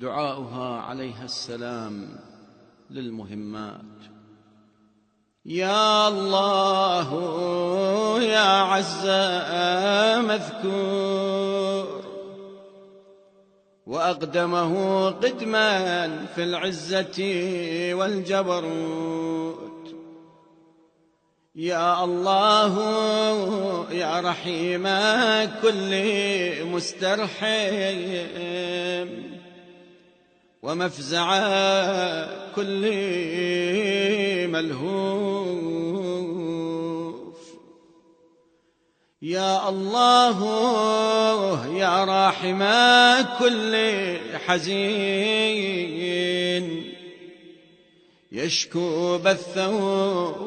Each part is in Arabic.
دعاؤها عليها السلام للمهمات: يا الله يا عز مذكور، وأقدمه قدما في العزة والجبروت. يا الله يا رحيم كل مسترحم، ومفزع كل ملهوف. يا الله يا راحم كل حزين، يشكو بثه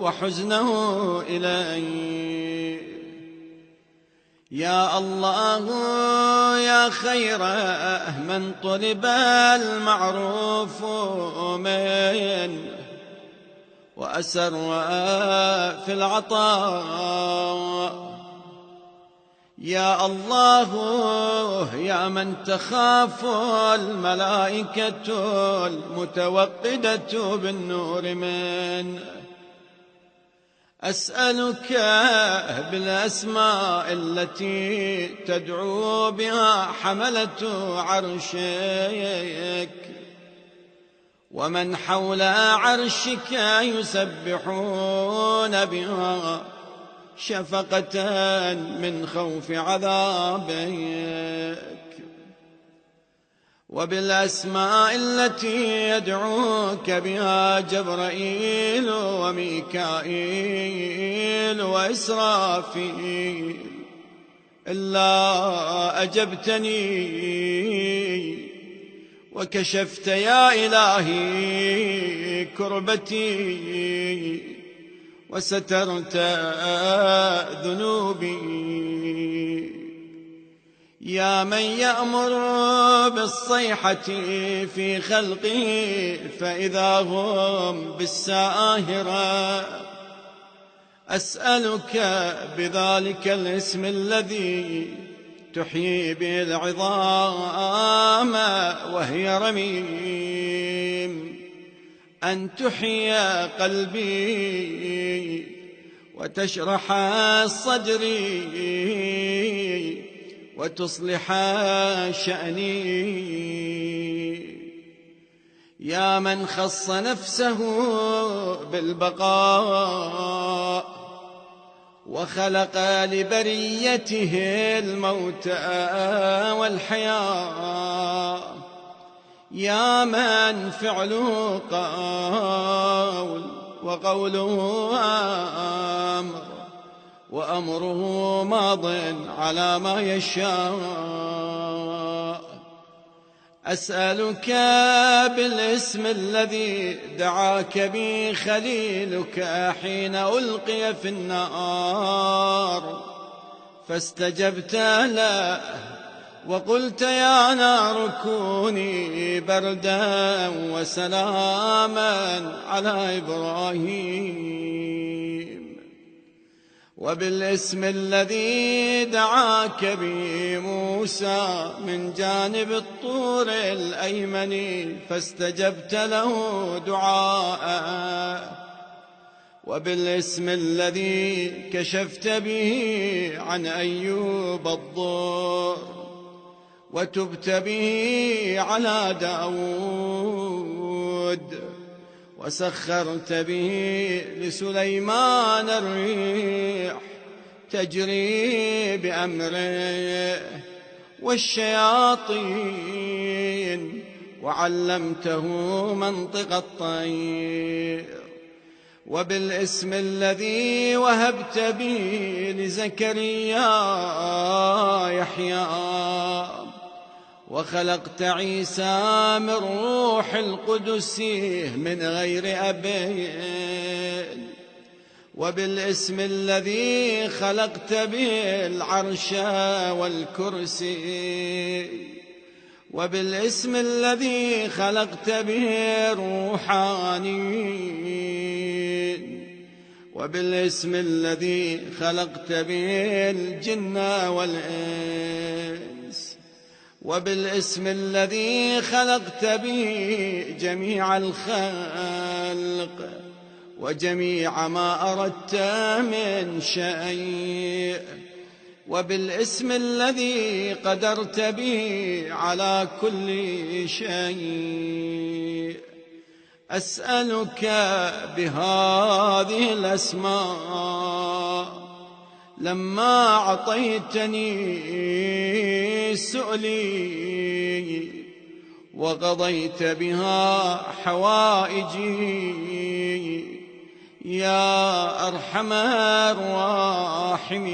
وحزنه إلي. يا الله يا خير من طلب المعروف منه، وأسر في العطاء. يا الله يا من تخاف الملائكة المتوقدة بالنور منه، أسألك بالأسماء التي تدعو بها حملة عرشك ومن حول عرشك يسبحون بها شفقة من خوف عذابك، وبالأسماء التي يدعوك بها جبرائيل وميكائيل وإسرافيل، إلا أجبتني وكشفت يا إلهي كربتي وسترت ذنوبي. يا من يأمر بالصيحة في خلقه فإذا هم بالساهرة، أسألك بذلك الاسم الذي تحيي به العظام وهي رميم أن تحيي قلبي وتشرح صدري وتصلح شأني. يا من خص نفسه بالبقاء وخلق لبريته الموت والحياة، يا من فعله قول وقوله أمر وأمره ماض على ما يشاء، أسألك بالاسم الذي دعاك به خليلك حين ألقي في النار فاستجبت له وقلت يا نار كوني بردا وسلاما على إبراهيم، وبالاسم الذي دعاك به موسى من جانب الطور الأيمن فاستجبت له دعاءه، وبالاسم الذي كشفت به عن أيوب الضر وتبت به على داود وسخرت به لسليمان الريح تجري بأمره والشياطين وعلمته منطق الطير، وبالاسم الذي وهبت به لزكريا يحيى وخلقت عيسى من روح القدس من غير أب، وبالاسم الذي خلقت به العرش والكرسي، وبالاسم الذي خلقت به الروحانيين، وبالاسم الذي خلقت به الجن والإنس، وبالاسم الذي خلقت به جميع الخلق وجميع ما أردت من شيء، وبالاسم الذي قدرت به على كل شيء، أسألك بهذه الأسماء لما أعطيتني سؤلي وقضيت بها حوائجي يا أرحم الراحمين.